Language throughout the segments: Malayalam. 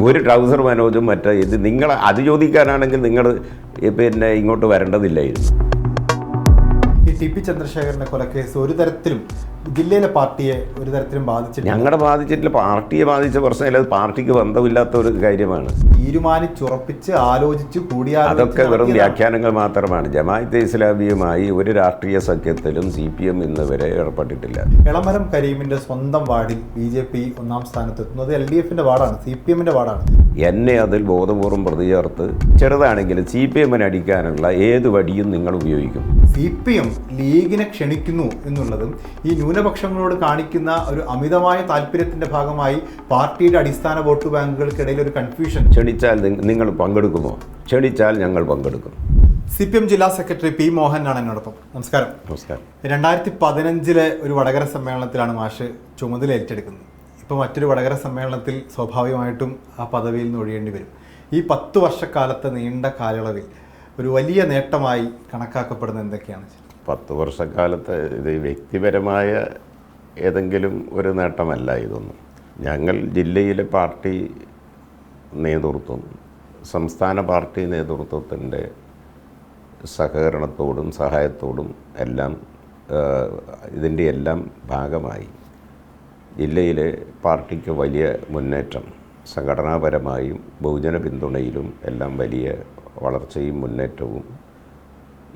ഒരു ട്രൗസർ മനോജും മറ്റേ ഇത് നിങ്ങൾ അത് ചോദിക്കാനാണെങ്കിൽ നിങ്ങൾ പിന്നെ ഇങ്ങോട്ട് വരേണ്ടതില്ലായിരുന്നു. ഈ ടി.പി. ചന്ദ്രശേഖരൻ്റെ കൊലക്കേസ് ഒരു തരത്തിലും ജില്ലയിലെ പാർട്ടിയെ ഒരു തരത്തിലും ബാധിച്ചിട്ടില്ല. ഞങ്ങളെ ബാധിച്ചിട്ടില്ല. പാർട്ടിയെ ബാധിച്ച പ്രശ്നമില്ല. അത് പാർട്ടിക്ക് ബന്ധമില്ലാത്ത ഒരു കാര്യമാണ്. തീരുമാനിച്ചുറപ്പിച്ച് ആലോചിച്ച് അതൊക്കെ വെറും വ്യാഖ്യാനങ്ങൾ മാത്രമാണ്. ജമാഅത്തെ ഇസ്ലാമിയുമായി ഒരു രാഷ്ട്രീയ സഖ്യത്തിലും CPM ഇന്ന് വരെ ഏർപ്പെട്ടിട്ടില്ല. എളമരം കരീമിന്റെ സ്വന്തം വാർഡിൽ BJP ഒന്നാം സ്ഥാനത്തെത്തുന്നത് LDFന്റെ വാർഡാണ്, CPMന്റെ വാർഡാണ്. എന്നെ അതിൽ ബോധപൂർവം പ്രതി ചേർത്ത് ചെറുതാണെങ്കിലും CPMനെ അടിക്കാനുള്ള ഏത് വടിയും നിങ്ങൾ ഉപയോഗിക്കും. CPM ലീഗിനെ ക്ഷണിക്കുന്നു എന്നുള്ളതും ഈ ന്യൂനപക്ഷങ്ങളോട് കാണിക്കുന്ന ഒരു അമിതമായ താല്പര്യത്തിന്റെ ഭാഗമായി പാർട്ടിയുടെ അടിസ്ഥാന വോട്ട് ബാങ്കുകൾക്കിടയിൽ ഒരു കൺഫ്യൂഷൻ. ക്ഷണിച്ചാൽ നിങ്ങൾ പങ്കെടുക്കുമോ? ക്ഷണിച്ചാൽ ഞങ്ങൾ പങ്കെടുക്കും. CPM ജില്ലാ സെക്രട്ടറി P. മോഹനാണ് എന്നോടൊപ്പം. നമസ്കാരം. നമസ്കാരം. 2015 ഒരു വടകര സമ്മേളനത്തിലാണ് മാഷ് ചുമതല ഏറ്റെടുക്കുന്നത്. ഇപ്പോൾ മറ്റൊരു വടകര സമ്മേളനത്തിൽ സ്വാഭാവികമായിട്ടും ആ പദവിയിൽ നിന്ന് ഒഴിയേണ്ടി വരും. ഈ 10 വർഷക്കാലത്തെ നീണ്ട കാലയളവിൽ ഒരു വലിയ നേട്ടമായി കണക്കാക്കപ്പെടുന്ന എന്തൊക്കെയാണ്? 10 വർഷക്കാലത്ത് ഇത് വ്യക്തിപരമായ ഏതെങ്കിലും ഒരു നേട്ടമല്ല ഇതൊന്നും. ഞങ്ങൾ ജില്ലയിലെ പാർട്ടി നേതൃത്വം, സംസ്ഥാന പാർട്ടി നേതൃത്വത്തിൻ്റെ സഹകരണത്തോടും സഹായത്തോടും എല്ലാം ഇതിൻ്റെ എല്ലാം ഭാഗമായി ജില്ലയിലെ പാർട്ടിക്ക് വലിയ മുന്നേറ്റം, സംഘടനാപരമായും ബഹുജന പിന്തുണയിലും എല്ലാം വലിയ വളർച്ചയും മുന്നേറ്റവും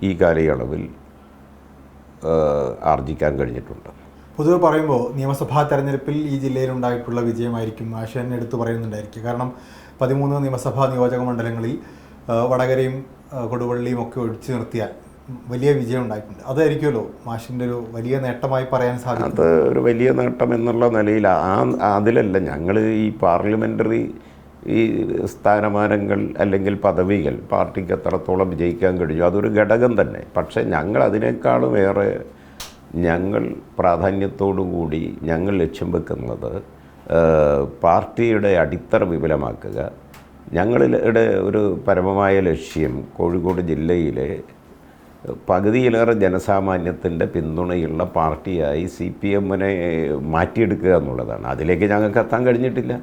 ഈ കാലയളവിൽ ആർജിക്കാൻ കഴിഞ്ഞിട്ടുണ്ട്. പൊതുവെ പറയുമ്പോൾ നിയമസഭാ തെരഞ്ഞെടുപ്പിൽ ഈ ജില്ലയിലുണ്ടായിട്ടുള്ള വിജയമായിരിക്കും ആശാൻ എടുത്തു പറയുന്നുണ്ടായിരിക്കും. കാരണം 13 നിയമസഭാ നിയോജക മണ്ഡലങ്ങളിൽ വടകരയും കൊടുവള്ളിയും ഒക്കെ ഒഴിച്ചു നിർത്തിയാൽ വലിയ വിജയം ഉണ്ടായിട്ടുണ്ട്. അതായിരിക്കുമല്ലോ മാഷിൻ്റെ ഒരു വലിയ നേട്ടമായി പറയാൻ സാധിക്കും. അത് ഒരു വലിയ നേട്ടം എന്നുള്ള നിലയിൽ അതിലല്ല ഞങ്ങൾ ഈ പാർലമെൻ്ററി ഈ സ്ഥാനമാനങ്ങൾ അല്ലെങ്കിൽ പദവികൾ പാർട്ടിക്ക് എത്രത്തോളം വിജയിക്കാൻ കഴിഞ്ഞു അതൊരു ഘടകം തന്നെ. പക്ഷേ ഞങ്ങൾ അതിനേക്കാളും ഏറെ ഞങ്ങൾ പ്രാധാന്യത്തോടു കൂടി ഞങ്ങൾ ലക്ഷ്യം വെക്കുന്നത് പാർട്ടിയുടെ അടിത്തറ വിപുലമാക്കുക. ഞങ്ങളുടെ ഒരു പരമമായ ലക്ഷ്യം കോഴിക്കോട് ജില്ലയിലെ പകുതിയിലേറെ ജനസാമാന്യത്തിൻ്റെ പിന്തുണയുള്ള പാർട്ടിയായി CPMനെ മാറ്റിയെടുക്കുക എന്നുള്ളതാണ്. അതിലേക്ക് ഞങ്ങൾക്ക് എത്താൻ കഴിഞ്ഞിട്ടില്ല.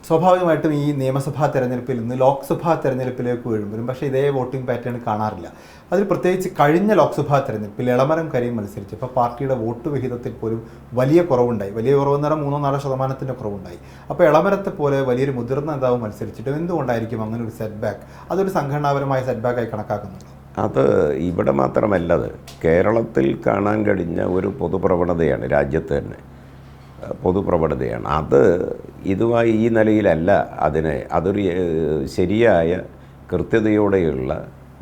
സ്വാഭാവികമായിട്ടും ഈ നിയമസഭാ തെരഞ്ഞെടുപ്പിൽ നിന്ന് ലോക്സഭാ തെരഞ്ഞെടുപ്പിലേക്ക് വീഴുമ്പോഴും പക്ഷേ ഇതേ വോട്ടിംഗ് പാറ്റേൺ കാണാറില്ല. അതിൽ പ്രത്യേകിച്ച് കഴിഞ്ഞ ലോക്സഭാ തെരഞ്ഞെടുപ്പിൽ എളമരം കരീം മത്സരിച്ചപ്പോൾ പാർട്ടിയുടെ വോട്ട് വിഹിതത്തിൽ പോലും വലിയ കുറവുണ്ടായി. വലിയ കുറവെന്ന് പറഞ്ഞാൽ 3-4% കുറവുണ്ടായി. അപ്പോൾ എളമരത്തെ പോലെ വലിയൊരു മുതിർന്ന നേതാവ് മത്സരിച്ചിട്ടും എന്തുകൊണ്ടായിരിക്കും അങ്ങനെ ഒരു സെറ്റ് ബാക്ക്? അതൊരു സംഘടനാപരമായ സെറ്റ് ബാക്കായി കണക്കാക്കുന്നുണ്ട്. അത് ഇവിടെ മാത്രമല്ലത് കേരളത്തിൽ കാണാൻ കഴിഞ്ഞ ഒരു പൊതുപ്രവണതയാണ്, രാജ്യത്ത് തന്നെ പൊതുപ്രവണതയാണ്. അത് ഇതുമായി ഈ നിലയിലല്ല. അതൊരു ശരിയായ കൃത്യതയോടെയുള്ള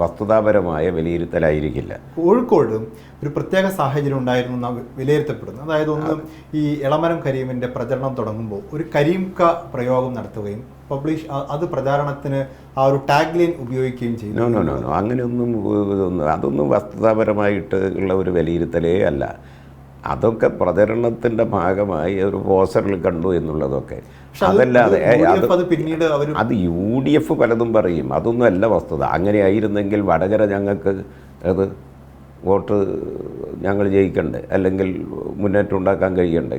വസ്തുതാപരമായ വിലയിരുത്തലായിരിക്കില്ല. കോഴിക്കോട് ഒരു പ്രത്യേക സാഹചര്യം ഉണ്ടായിരുന്നു എന്നാണ് വിലയിരുത്തപ്പെടുന്നത്. അതായത് ഒന്ന്, ഈ എളമരം കരീമിൻ്റെ പ്രചരണം തുടങ്ങുമ്പോൾ ഒരു കരീം ക പ്രയോഗം നടത്തുകയും അത് പ്രചാരണത്തിന് ആ ഒരു ടാഗ് ലൈൻ ഉപയോഗിക്കുകയും ചെയ്തു. നോ അങ്ങനെയൊന്നും അതൊന്നും വസ്തുതാപരമായിട്ട് ഉള്ള ഒരു വിലയിരുത്തലേ അല്ല. അതൊക്കെ പ്രചരണത്തിൻ്റെ ഭാഗമായി ഒരു പോസ്റ്ററിൽ കണ്ടു എന്നുള്ളതൊക്കെ. അതല്ലാതെ അത് UDF പലതും പറയും. അതൊന്നും അല്ല വസ്തുത. അങ്ങനെയായിരുന്നെങ്കിൽ വടകര ഞങ്ങൾക്ക് അത് വോട്ട് ഞങ്ങൾ ജയിക്കണ്ടേ, അല്ലെങ്കിൽ മുന്നേറ്റം ഉണ്ടാക്കാൻ കഴിയണ്ടേ?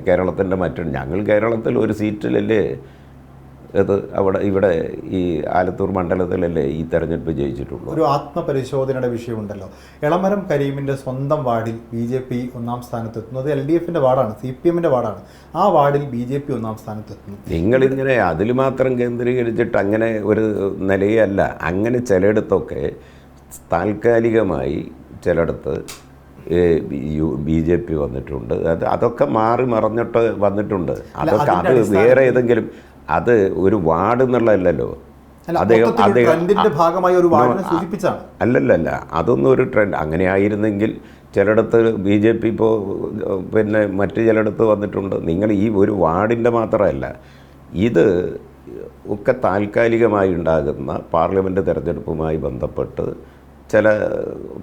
ഞങ്ങൾ കേരളത്തിൽ ഒരു സീറ്റിലല്ലേ ഇത് ഇവിടെ ഈ ആലത്തൂർ മണ്ഡലത്തിലല്ലേ ഈ തെരഞ്ഞെടുപ്പ് ജയിച്ചിട്ടുള്ളൂ. ഒരു ആത്മപരിശോധനയുടെ വിഷയമുണ്ടല്ലോ. എളമരം കരീമിൻ്റെ സ്വന്തം വാർഡിൽ BJP ഒന്നാം സ്ഥാനത്തെത്തുന്നത് LDFന്റെ വാർഡാണ്, CPMന്റെ വാർഡാണ്. ആ വാർഡിൽ BJP ഒന്നാം സ്ഥാനത്തെത്തുന്നു. നിങ്ങളിങ്ങനെ അതിൽ മാത്രം കേന്ദ്രീകരിച്ചിട്ട് അങ്ങനെ ഒരു നിലയല്ല. അങ്ങനെ ചിലയിടത്തൊക്കെ താൽക്കാലികമായി ചിലയിടത്ത് BJP വന്നിട്ടുണ്ട്. അതൊക്കെ മാറി മറഞ്ഞിട്ട് വന്നിട്ടുണ്ട്. അതൊക്കെ അത് വേറെ ഏതെങ്കിലും അത് ഒരു വാർഡ് എന്നുള്ളതല്ലോ. അല്ലല്ല അതൊന്നും ഒരു ട്രെൻഡ്. അങ്ങനെ ആയിരുന്നെങ്കിൽ ചിലയിടത്ത് BJP ഇപ്പോൾ പിന്നെ മറ്റു ചിലയിടത്ത് വന്നിട്ടുണ്ട്. നിങ്ങൾ ഈ ഒരു വാർഡിൻ്റെ മാത്രമല്ല, ഇത് ഒക്കെ താൽക്കാലികമായി ഉണ്ടാകുന്ന പാർലമെൻറ്റ് തെരഞ്ഞെടുപ്പുമായി ബന്ധപ്പെട്ട് ചില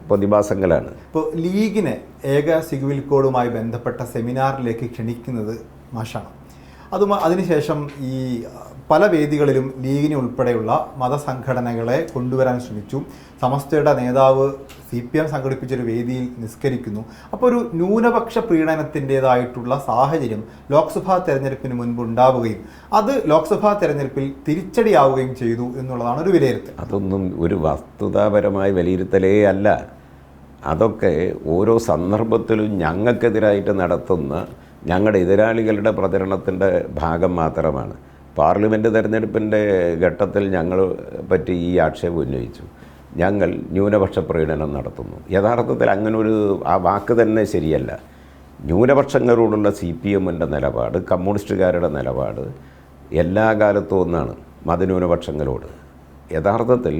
പ്രതിഭാസങ്ങളാണ്. ഇപ്പോൾ ലീഗിനെ ഏക സിവിൽ കോഡുമായി ബന്ധപ്പെട്ട സെമിനാറിലേക്ക് ക്ഷണിക്കുന്നത് മാഷാണ്. അതിനുശേഷം ഈ പല വേദികളിലും ലീഗിനെ ഉൾപ്പെടെയുള്ള മതസംഘടനകളെ കൊണ്ടുവരാൻ ശ്രമിച്ചു. സമസ്തയുടെ നേതാവ് CPM സംഘടിപ്പിച്ചൊരു വേദിയിൽ നിസ്കരിക്കുന്നു. അപ്പോൾ ഒരു ന്യൂനപക്ഷ പ്രീണനത്തിൻ്റെതായിട്ടുള്ള സാഹചര്യം ലോക്സഭാ തെരഞ്ഞെടുപ്പിന് മുൻപ് ഉണ്ടാവുകയും അത് ലോക്സഭാ തെരഞ്ഞെടുപ്പിൽ തിരിച്ചടിയാവുകയും ചെയ്തു എന്നുള്ളതാണ് ഒരു വിലയിരുത്തൽ. അതൊന്നും ഒരു വസ്തുതാപരമായ വിലയിരുത്തലേ അല്ല. അതൊക്കെ ഓരോ സന്ദർഭത്തിലും ഞങ്ങൾക്കെതിരായിട്ട് നടത്തുന്ന ഞങ്ങളുടെ എതിരാളികളുടെ പ്രചരണത്തിൻ്റെ ഭാഗം മാത്രമാണ്. പാർലമെൻറ്റ് തെരഞ്ഞെടുപ്പിൻ്റെ ഘട്ടത്തിൽ ഞങ്ങൾ പറ്റി ഈ ആക്ഷേപം ഉന്നയിച്ചു. ഞങ്ങൾ ന്യൂനപക്ഷ പ്രീണനം നടത്തുന്നു. യഥാർത്ഥത്തിൽ അങ്ങനൊരു ആ വാക്ക് തന്നെ ശരിയല്ല. ന്യൂനപക്ഷങ്ങളോടുള്ള CPMൻ്റെ നിലപാട്, കമ്മ്യൂണിസ്റ്റുകാരുടെ നിലപാട് എല്ലാ കാലത്തും ഒന്നാണ് മതന്യൂനപക്ഷങ്ങളോട്. യഥാർത്ഥത്തിൽ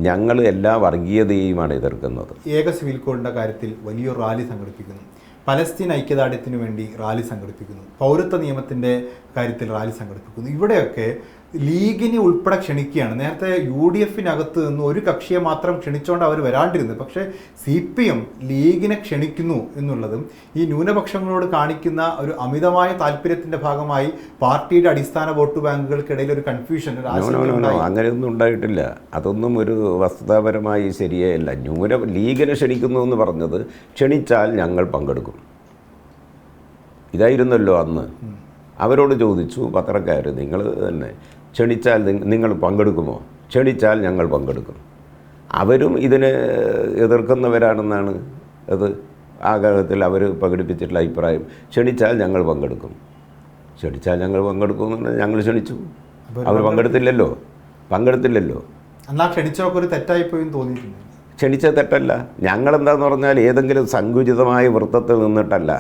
ഞങ്ങൾ എല്ലാ വർഗീയതയുമാണ് എതിർക്കുന്നത്. ഏക സിവിൽ കോഡിൻ്റെ കാര്യത്തിൽ വലിയൊരു റാലി സംഘടിപ്പിക്കുന്നു. പലസ്തീൻ ഐക്യദാർഢ്യത്തിന് വേണ്ടി റാലി സംഘടിപ്പിക്കുന്നു. പൗരത്വ നിയമത്തിൻ്റെ കാര്യത്തിൽ റാലി സംഘടിപ്പിക്കുന്നു. ഇവിടെയൊക്കെ ലീഗിനെ ഉൾപ്പെടെ ക്ഷണിക്കുകയാണ്. നേരത്തെ UDFനകത്ത് നിന്ന് ഒരു കക്ഷിയെ മാത്രം ക്ഷണിച്ചുകൊണ്ട് അവർ വരാണ്ടിരുന്നത്. പക്ഷേ CPM ലീഗിനെ ക്ഷണിക്കുന്നു എന്നുള്ളതും ഈ ന്യൂനപക്ഷങ്ങളോട് കാണിക്കുന്ന ഒരു അമിതമായ താല്പര്യത്തിൻ്റെ ഭാഗമായി പാർട്ടിയുടെ അടിസ്ഥാന വോട്ട് ബാങ്കുകൾക്കിടയിൽ ഒരു കൺഫ്യൂഷൻ, അങ്ങനെയൊന്നും ഉണ്ടായിട്ടില്ല. അതൊന്നും ഒരു വസ്തുതാപരമായി ശരിയേ അല്ല. ലീഗിനെ ക്ഷണിക്കുന്നു എന്ന് പറഞ്ഞത് ക്ഷണിച്ചാൽ ഞങ്ങൾ പങ്കെടുക്കും ഇതായിരുന്നല്ലോ അന്ന്. അവരോട് ചോദിച്ചു പത്രക്കാർ, നിങ്ങൾ തന്നെ ക്ഷണിച്ചാൽ നിങ്ങൾ പങ്കെടുക്കുമോ? ക്ഷണിച്ചാൽ ഞങ്ങൾ പങ്കെടുക്കും. അവരും ഇതിനെ എതിർക്കുന്നവരാണെന്നാണ് അത് ആ കാലത്തിൽ അവർ പ്രകടിപ്പിച്ചിട്ടുള്ള അഭിപ്രായം. ക്ഷണിച്ചാൽ ഞങ്ങൾ പങ്കെടുക്കും, ക്ഷണിച്ചാൽ ഞങ്ങൾ പങ്കെടുക്കും എന്ന് ഞങ്ങൾ ക്ഷണിച്ചു. അവർ പങ്കെടുത്തില്ലല്ലോ. എന്നാൽ ക്ഷണിച്ചൊക്കെ ഒരു തെറ്റായിപ്പോയി തോന്നിയിട്ടുണ്ട്. ക്ഷണിച്ച തെറ്റല്ല. ഞങ്ങളെന്താന്ന് പറഞ്ഞാൽ ഏതെങ്കിലും സങ്കുചിതമായ വൃത്തത്തിൽ നിന്നിട്ടല്ല.